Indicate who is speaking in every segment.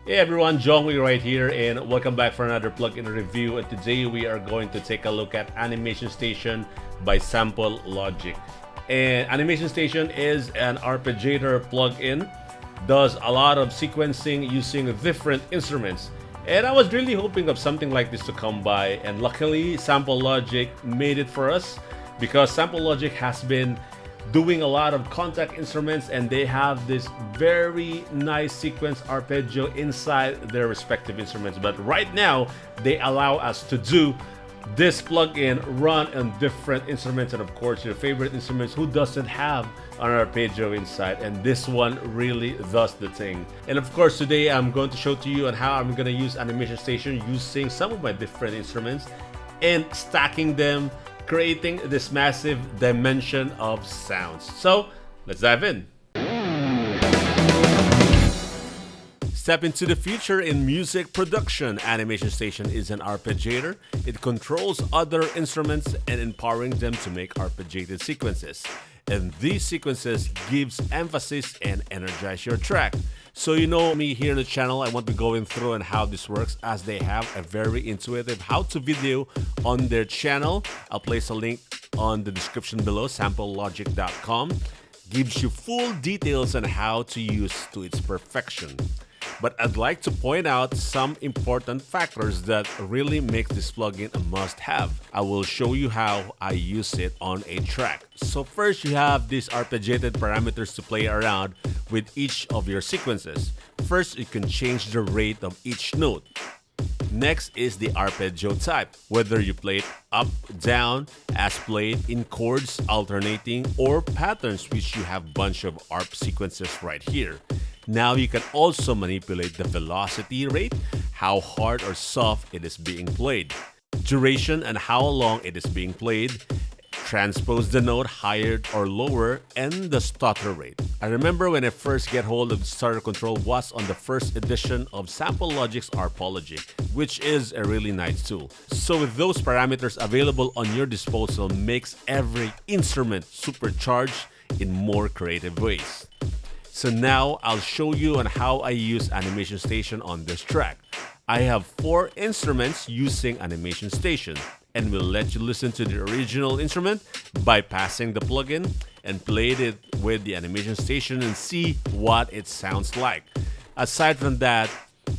Speaker 1: Hey everyone, Jong Uy right here, and welcome back for another plugin review. And today we are going to take a look at Animation Station by Sample Logic. And Animation Station is an arpeggiator plugin, does a lot of sequencing using different instruments. And I was really hoping of something like this to come by, and luckily Sample Logic made it for us because Sample Logic has been doing a lot of contact instruments, and they have this very nice sequence arpeggio inside their respective instruments. But right now they allow us to do this plugin run on different instruments, and of course your favorite instruments. Who doesn't have an arpeggio inside? And this one really does the thing. And of course today I'm going to show to you on how I'm going to use Animation Station using some of my different instruments and stacking them, creating this massive dimension of sounds. So let's dive in. Step into the future in music production. Animation Station is an arpeggiator. It controls other instruments and empowering them to make arpeggiated sequences. And these sequences gives emphasis and energize your track. So you know me here on the channel, I want to be going through and how this works, as they have a very intuitive how-to video on their channel. I'll place a link on the description below. SampleLogic.com gives you full details on how to use to its perfection. But I'd like to point out some important factors that really make this plugin a must-have. I will show you how I use it on a track. So first, you have these arpeggiated parameters to play around with each of your sequences. First, you can change the rate of each note. Next is the arpeggio type, whether you play it up, down, as played in chords, alternating, or patterns, which you have a bunch of arp sequences right here. Now you can also manipulate the velocity rate, how hard or soft it is being played, duration and how long it is being played, transpose the note higher or lower, and the stutter rate. I remember when I first get hold of stutter control was on the first edition of Sample Logic's Arpology, which is a really nice tool. So with those parameters available on your disposal makes every instrument supercharged in more creative ways. So now I'll show you on how I use Animation Station on this track. I have 4 instruments using Animation Station, and we'll let you listen to the original instrument, bypassing the plugin, and play it with the Animation Station and see what it sounds like. Aside from that,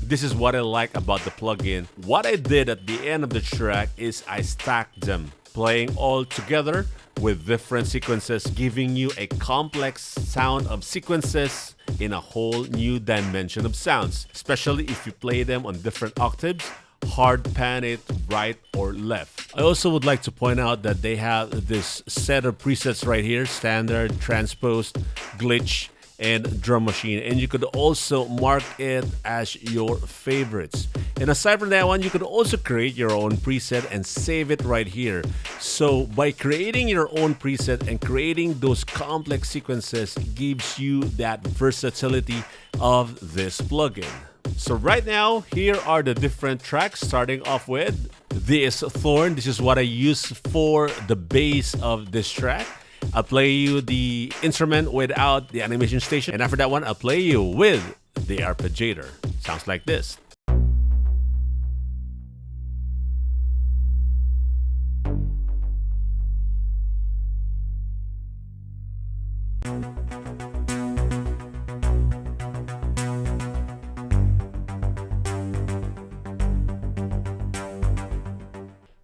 Speaker 1: this is what I like about the plugin. What I did at the end of the track is I stacked them, playing all together with different sequences, giving you a complex sound of sequences in a whole new dimension of sounds, especially if you play them on different octaves, hard pan it right or left. I also would like to point out that they have this set of presets right here: standard, transposed, glitch, and drum machine, and you could also mark it as your favorites. And aside from that one, you could also create your own preset and save it right here. So by creating your own preset and creating those complex sequences gives you that versatility of this plugin. So right now, here are the different tracks, starting off with this Thorn. This is what I use for the bass of this track. I'll play you the instrument without the Animation Station, and after that one, I'll play you with the arpeggiator. Sounds like this.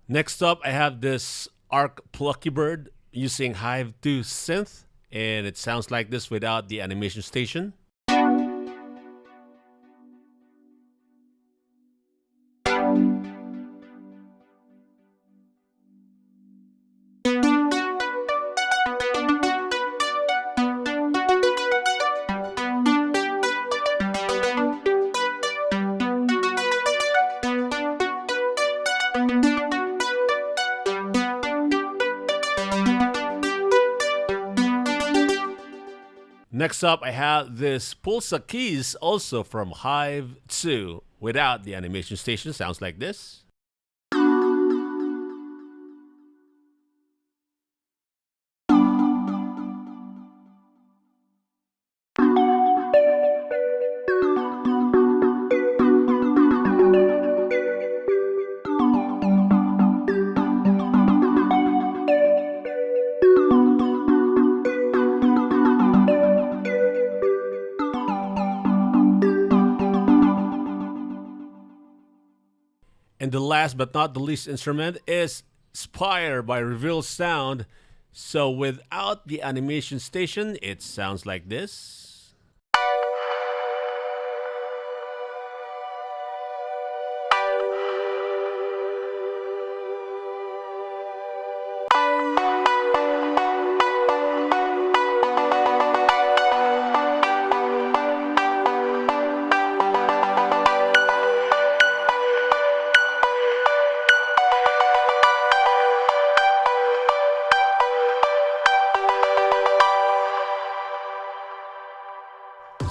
Speaker 1: Next up, I have this Arc Plucky Bird using Hive 2 synth, and it sounds like this without the Animation Station. Next up, I have this Pulsa Keys, also from Hive 2, without the Animation Station. Sounds like this. the last but not the least instrument is Spire by Reveal Sound. So without the animation station, it sounds like this.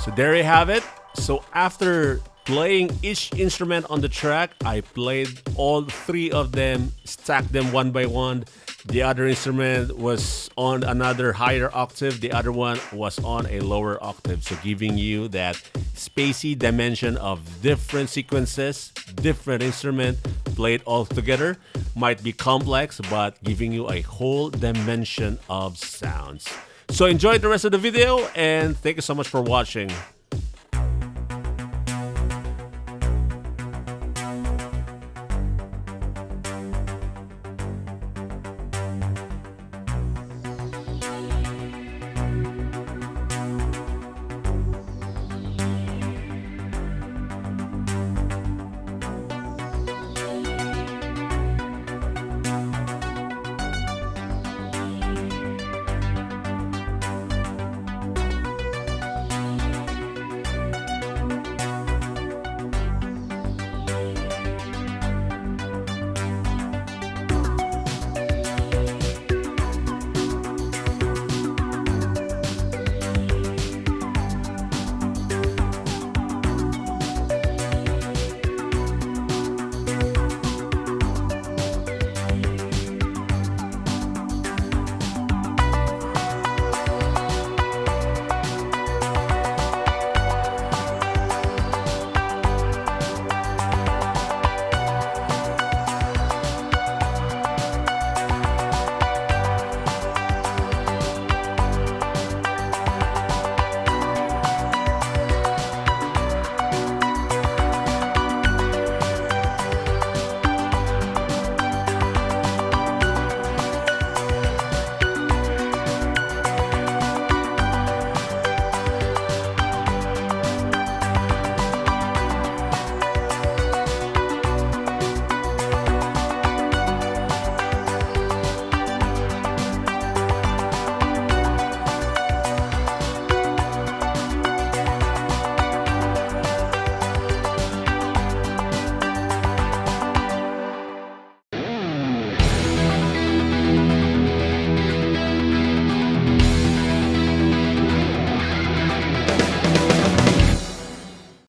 Speaker 1: So there you have it. So after playing each instrument on the track, I played all three of them, stacked them one by one. The other instrument was on another higher octave. The other one was on a lower octave. So giving you that spacey dimension of different sequences, different instrument played all together. Might be complex, but giving you a whole dimension of sounds. So enjoy the rest of the video and thank you so much for watching.